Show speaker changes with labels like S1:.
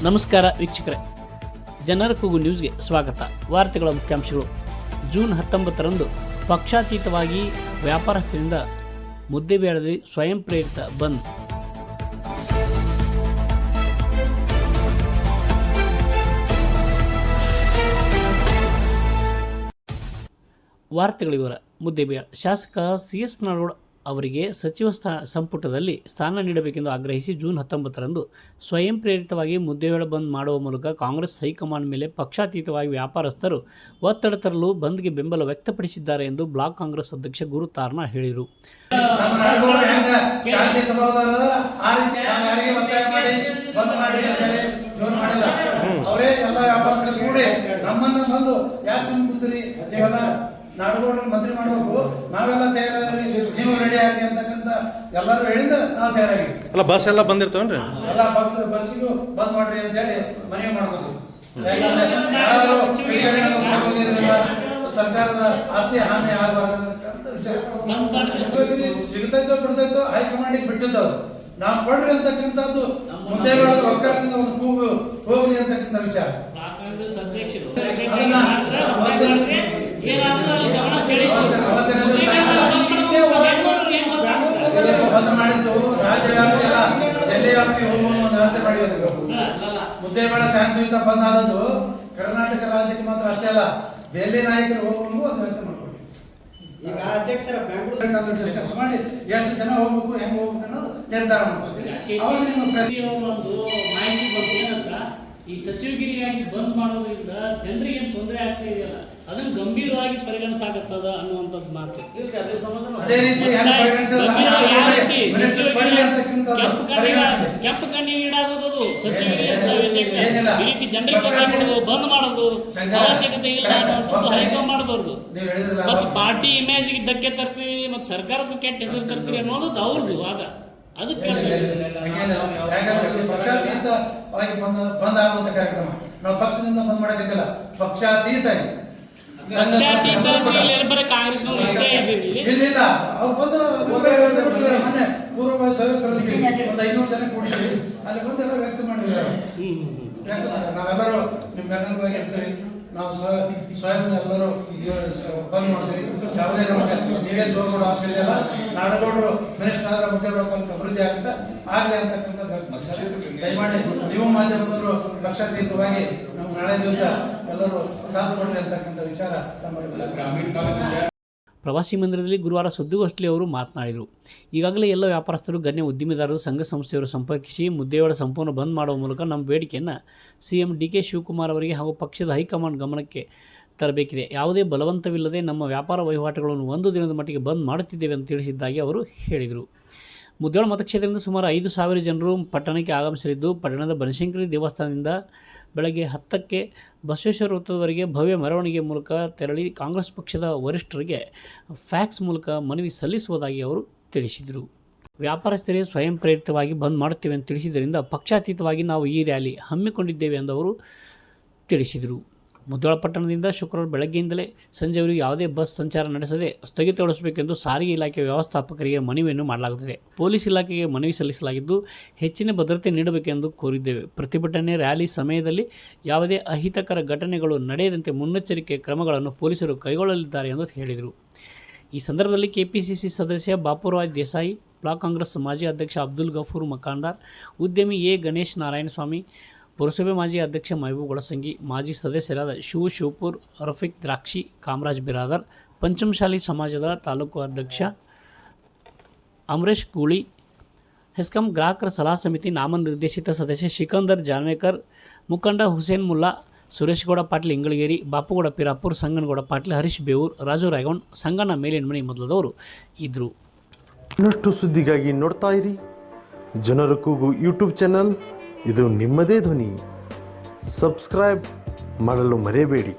S1: ನಮಸ್ಕಾರ ವೀಕ್ಷಕರೇ, ಜನರ ಕೂಗು ನ್ಯೂಸ್ಗೆ ಸ್ವಾಗತ. ವಾರ್ತೆಗಳ ಮುಖ್ಯಾಂಶಗಳು. ಜೂನ್ 19ರಂದು ಪಕ್ಷಾತೀತವಾಗಿ ವ್ಯಾಪಾರಸ್ಥರಿಂದ ಮುದ್ದೇಬಿಹಾಳದಲ್ಲಿ ಸ್ವಯಂ ಪ್ರೇರಿತ ಬಂದ್. ವಾರ್ತೆಗಳ ವಿವರ. ಮುದ್ದೇಬಿಹಾಳ್ ಶಾಸಕ CS ನಾಡಗೌಡ ಅವರಿಗೆ ಸಚಿವ ಸಂಪುಟದಲ್ಲಿ ಸ್ಥಾನ ನೀಡಬೇಕೆಂದು ಆಗ್ರಹಿಸಿ ಜೂನ್ 19ರಂದು ಸ್ವಯಂ ಪ್ರೇರಿತವಾಗಿ ಮುದ್ದೇಬಿಹಾಳ್ ಬಂದ್ ಮಾಡುವ ಮೂಲಕ ಕಾಂಗ್ರೆಸ್ ಹೈಕಮಾಂಡ್ ಮೇಲೆ ಪಕ್ಷಾತೀತವಾಗಿ ವ್ಯಾಪಾರಸ್ಥರು ಒತ್ತಡ ತರಲು ಬಂದ್ಗೆ ಬೆಂಬಲ ವ್ಯಕ್ತಪಡಿಸಿದ್ದಾರೆ ಎಂದು ಬ್ಲಾಕ್ ಕಾಂಗ್ರೆಸ್ ಅಧ್ಯಕ್ಷ ಗುರು ತಾರ್ನಾ ಹೇಳಿದರು.
S2: ನಾಡಗೌಡರು ಮಂತ್ರಿ ಮಾಡಬೇಕು, ನಾವೆಲ್ಲ ತಯಾರಾಗಿ ನೀವು ರೆಡಿ ಆಗಿ ಅಂತಕ್ಕಂಥ ಎಲ್ಲರೂ ಹೇಳಿದ ನಾವು ತಯಾರಾಗಿ
S3: ಅಲ್ಲ ಬಸ್ ಎಲ್ಲ ಬಂದಿರ್ತವನ್ರಿ,
S2: ಎಲ್ಲ ಬಸ್ಸಿಗೂ ಬಂದ್ ಮಾಡ್ರಿ ಅಂತ ಹೇಳಿ ಮನವಿ ಮಾಡ್ಬೋದು. ಸರ್ಕಾರದ ಆಸ್ತಿ ಹಾನಿ ಆಗಬಾರ್ದಂತ ವಿಚಾರ ಸಿಗ್ತೈತೋ ಬಿಡ್ತೈತೋ ಹೈಕಮಾಂಡಿಗೆ ಬಿಟ್ಟಿದ್ದು ನಾವು ಕೊಡ್ರಿ ಅಂತಕ್ಕಂಥದ್ದು ಮುಂದೆ ಒಕ್ಕಲಿಂದ ಒಂದು ಕೂಗು ಹೋಗಲಿ ಅಂತಕ್ಕಂಥ ವಿಚಾರ. ಬಂದ್ ಮಾಡಿದ್ದು ರಾಜ್ಯ ವ್ಯಾಪ್ತಿ ಅಲ್ಲ, ಡೆಲ್ಲಿ ವ್ಯಾಪ್ತಿ ಹೋಗುವ ಒಂದು ವ್ಯವಸ್ಥೆ ಮಾಡಿರೋದು. ಮುದ್ದೇಬಿಹಾಳ್ ಶಾಂತಿಯುತ ಬಂದ್ ಆದದ್ದು ಕರ್ನಾಟಕ ರಾಜ್ಯಕ್ಕೆ ಮಾತ್ರ ಅಷ್ಟೇ ಅಲ್ಲ, ಡೆಲ್ಲಿ ನಾಯಕರು ಹೋಗುವ ಒಂದು ವ್ಯವಸ್ಥೆ ಮಾಡ್ಕೊಡಿ. ಈಗ ಅಧ್ಯಕ್ಷರ ಬೆಂಗಳೂರು ಡಿಸ್ಕಸ್ ಮಾಡಿ ಎಷ್ಟು ಜನ ಹೋಗ್ಬೇಕು, ಹೆಂಗ್ ಹೋಗ್ಬೇಕು ಅನ್ನೋದು ನಿರ್ಧಾರ ಮಾಡ್ಕೊಡ್ತೀವಿ. ಅವಾಗ ನಿಮ್ಮ
S1: ಒಂದು ಮಾಹಿತಿ ಬಂತು ಏನಂತ, ಈ ಸಚಿವಗಿರಿಯಾಗಿ ಬಂದ್ ಮಾಡೋದ್ರಿಂದ ಜನರಿಗೆ ಏನು ತೊಂದರೆ ಆಗ್ತಾ ಇದೆಯಲ್ಲ ಅದನ್ನು ಗಂಭೀರವಾಗಿ ಪರಿಗಣಿಸಾಗುತ್ತದ ಅನ್ನುವಂಥದ್ದು ಮಾತು. ಕೆಂಪು ಕಣ್ಣಿಗೆ ಈಡಾಗೋದು ಸಚಿವಗಿರಿ ಅಂತ ವಿಷಯಕ್ಕೆ ಈ ರೀತಿ ಜನರಿಗೆ ಬಂದ್ ಮಾಡೋದು ಅವಶ್ಯಕತೆ ಇಲ್ಲ ಅನ್ನುವಂಥದ್ದು ಹೈಕಮಾಂಡ್ದವ್ರದ್ದು. ಮತ್ತು ಪಾರ್ಟಿ ಇಮೇಜ್ಗೆ ಧಕ್ಕೆ ತರ್ತೀವಿ ಮತ್ತು ಸರ್ಕಾರಕ್ಕೂ ಕೆಟ್ಟ ಹೆಸರು ತರ್ತೀವಿ ಅನ್ನೋದು ಅವ್ರದ್ದು ವಾದ. ಅದಕ್ಕೆ
S2: ಪಕ್ಷಾತೀತವಾಗಿ ಬಂದ್ ಆಗುವಂತ ಕಾರ್ಯಕ್ರಮ ನಾವು ಪಕ್ಷದಿಂದ ಬಂದ್ ಮಾಡಕ್ಕಿಲ್ಲ, ಪಕ್ಷಾತೀತ
S1: ಕಾಂಗ್ರೆಸ್ನವ್ರು ಇಷ್ಟೇ
S2: ಇಲ್ಲ. ಅವ್ರು ಬಂದು ಮೊನ್ನೆ ಪೂರ್ವ ಸಭೆ ಒಂದು 500 ಜನ ಕೂಡಿಸಿ ಅಲ್ಲಿ ಬಂದೆಲ್ಲ ವ್ಯಕ್ತ ಮಾಡಿದ್ದಾರೆ. ನಾವೆಲ್ಲರೂ ನಿಮ್ಮ ಬೆನ್ನೆಲುಬಾಗಿ ಇರ್ತೀವಿ, ನಾವು ಸ್ವಯಂ ಎಲ್ಲರೂ ಬಂದ್ ಮಾಡ್ತೀವಿ. ಯಾವುದೇ ನಮಗೆ ನೀವೇ ಜೋರ್ಗೌಡ ಆಸ್ಪತ್ರೆ ಅಲ್ಲ, ನಾಡಗೌಡರು ಮಿನಿಸ್ಟರ್ ಆದ್ರೆ ಮುದ್ದೇಬಿಹಾಳ್ ತಾಲೂಕು ಅಭಿವೃದ್ಧಿ ಆಗುತ್ತೆ ಆಗಲಿ ಅಂತಕ್ಕಂಥದ್ದು ದಯಮಾಡಿ ನೀವು ಮಾಧ್ಯಮದವರು ಪಕ್ಷಾತೀತವಾಗಿ ನಾವು ನಾಳೆ ದಿವಸ ಎಲ್ಲರೂ ಸಾಥ್ ಕೊಡ್ರಿ ಅಂತಕ್ಕಂಥ ವಿಚಾರ ತಮ್ಮ.
S1: ಪ್ರವಾಸಿ ಮಂದಿರದಲ್ಲಿ ಗುರುವಾರ ಸುದ್ದಿಗೋಷ್ಠಿಯಲ್ಲಿ ಅವರು ಮಾತನಾಡಿದರು. ಈಗಾಗಲೇ ಎಲ್ಲ ವ್ಯಾಪಾರಸ್ಥರು, ಗಣ್ಯ ಉದ್ದಿಮೆದಾರರು, ಸಂಘ ಸಂಸ್ಥೆಯವರು ಸಂಪರ್ಕಿಸಿ ಮುದ್ದೇಬಿಹಾಳ್ ಸಂಪೂರ್ಣ ಬಂದ್ ಮಾಡುವ ಮೂಲಕ ನಮ್ಮ ಬೇಡಿಕೆಯನ್ನು CM DK ಶಿವಕುಮಾರ್ ಅವರಿಗೆ ಹಾಗೂ ಪಕ್ಷದ ಹೈಕಮಾಂಡ್ ಗಮನಕ್ಕೆ ತರಬೇಕಿದೆ. ಯಾವುದೇ ಬಲವಂತವಿಲ್ಲದೆ ನಮ್ಮ ವ್ಯಾಪಾರ ವಹಿವಾಟುಗಳನ್ನು ಒಂದು ದಿನದ ಮಟ್ಟಿಗೆ ಬಂದ್ ಮಾಡುತ್ತಿದ್ದೇವೆ ಅಂತ ತಿಳಿಸಿದ್ದಾಗಿ ಅವರು ಹೇಳಿದರು. ಮುದ್ದೇಬಿಹಾಳ್ ಮತಕ್ಷೇತ್ರದಿಂದ ಸುಮಾರು 5,000 ಜನರು ಪಟ್ಟಣಕ್ಕೆ ಆಗಮಿಸಲಿದ್ದು, ಪಟ್ಟಣದ ಬನಶಂಕರಿ ದೇವಸ್ಥಾನದಿಂದ ಬೆಳಗ್ಗೆ 10ಕ್ಕೆ ಬಸವೇಶ್ವರ ವೃತ್ತದವರೆಗೆ ಭವ್ಯ ಮೆರವಣಿಗೆ ಮೂಲಕ ತೆರಳಿ ಕಾಂಗ್ರೆಸ್ ಪಕ್ಷದ ವರಿಷ್ಠರಿಗೆ ಫ್ಯಾಕ್ಸ್ ಮೂಲಕ ಮನವಿ ಸಲ್ಲಿಸುವುದಾಗಿ ಅವರು ತಿಳಿಸಿದರು. ವ್ಯಾಪಾರಸ್ಥರೇ ಸ್ವಯಂ ಪ್ರೇರಿತವಾಗಿ ಬಂದ್ ಮಾಡುತ್ತೇವೆ ಅಂತ ತಿಳಿಸಿದ್ದರಿಂದ ಪಕ್ಷಾತೀತವಾಗಿ ನಾವು ಈ ರ್ಯಾಲಿ ಹಮ್ಮಿಕೊಂಡಿದ್ದೇವೆ ಎಂದು ಅವರು ತಿಳಿಸಿದರು. ಮುದ್ದೇಬಿಹಾಳ್ ಪಟ್ಟಣದಿಂದ ಶುಕ್ರವಾರ ಬೆಳಗ್ಗೆಯಿಂದಲೇ ಸಂಜೆವರೆಗೂ ಯಾವುದೇ ಬಸ್ ಸಂಚಾರ ನಡೆಸದೆ ಸ್ಥಗಿತಗೊಳಿಸಬೇಕೆಂದು ಸಾರಿಗೆ ಇಲಾಖೆ ವ್ಯವಸ್ಥಾಪಕರಿಗೆ ಮನವಿಯನ್ನು ಮಾಡಲಾಗುತ್ತದೆ. ಪೊಲೀಸ್ ಇಲಾಖೆಗೆ ಮನವಿ ಸಲ್ಲಿಸಲಾಗಿದ್ದು ಹೆಚ್ಚಿನ ಭದ್ರತೆ ನೀಡಬೇಕೆಂದು ಕೋರಿದ್ದೇವೆ. ಪ್ರತಿಭಟನೆ ರ್ಯಾಲಿ ಸಮಯದಲ್ಲಿ ಯಾವುದೇ ಅಹಿತಕರ ಘಟನೆಗಳು ನಡೆಯದಂತೆ ಮುನ್ನೆಚ್ಚರಿಕೆ ಕ್ರಮಗಳನ್ನು ಪೊಲೀಸರು ಕೈಗೊಳ್ಳಲಿದ್ದಾರೆ ಎಂದು ಹೇಳಿದರು. ಈ ಸಂದರ್ಭದಲ್ಲಿ KPCC ಸದಸ್ಯ ಬಾಪುರಾಜ್ ದೇಸಾಯಿ, ಬ್ಲಾಕ್ ಕಾಂಗ್ರೆಸ್ ಮಾಜಿ ಅಧ್ಯಕ್ಷ ಅಬ್ದುಲ್ ಗಫೂರ್ ಮಕಾಂದಾರ್, ಉದ್ಯಮಿ ಗಣೇಶ್ ನಾರಾಯಣಸ್ವಾಮಿ, ಪುರಸಭೆ ಮಾಜಿ ಅಧ್ಯಕ್ಷ ಮಹಬೂಬ್ ಗೊಳಸಂಗಿ, ಮಾಜಿ ಸದಸ್ಯರಾದ ಶಿವಪುರ್, ರಫೀಕ್ ದ್ರಾಕ್ಷಿ, ಕಾಮರಾಜ್ ಬಿರಾದರ್, ಪಂಚಮಶಾಲಿ ಸಮಾಜದ ತಾಲೂಕು ಅಧ್ಯಕ್ಷ ಅಮರೇಶ್ ಗೂಳಿ, ಹೆಸ್ಕಾಂ ಗ್ರಾಹಕರ ಸಲಹಾ ಸಮಿತಿ ನಾಮನಿರ್ದೇಶಿತ ಸದಸ್ಯ ಸಿಕಂದರ್ ಜಾನ್ವೇಕರ್, ಮುಖಂಡ ಹುಸೇನ್ ಮುಲ್ಲಾ, ಸುರೇಶ್ ಗೌಡ ಪಾಟೀಲ್ ಇಂಗಳಗೇರಿ, ಬಾಪುಗೌಡ ಪಿರಾಪುರ್, ಸಂಗನಗೌಡ ಪಾಟೀಲ್, ಹರೀಶ್ ಬೇವೂರ್, ರಾಜು ರಾಯಗೌಡ್, ಸಂಗಣ್ಣ ಮೇಲಿನಮನಿ ಮೊದಲಾದವರು ಇದ್ದರು.
S3: ಇನ್ನಷ್ಟು ಸುದ್ದಿಗಾಗಿ ನೋಡ್ತಾ ಇರಿ ಜನರ ಕೂಗು ಯೂಟ್ಯೂಬ್ ಚಾನಲ್. ಇದು ನಿಮ್ಮದೇ ಧ್ವನಿ. ಸಬ್ಸ್ಕ್ರೈಬ್ ಮಾಡಲು ಮರೆಯಬೇಡಿ.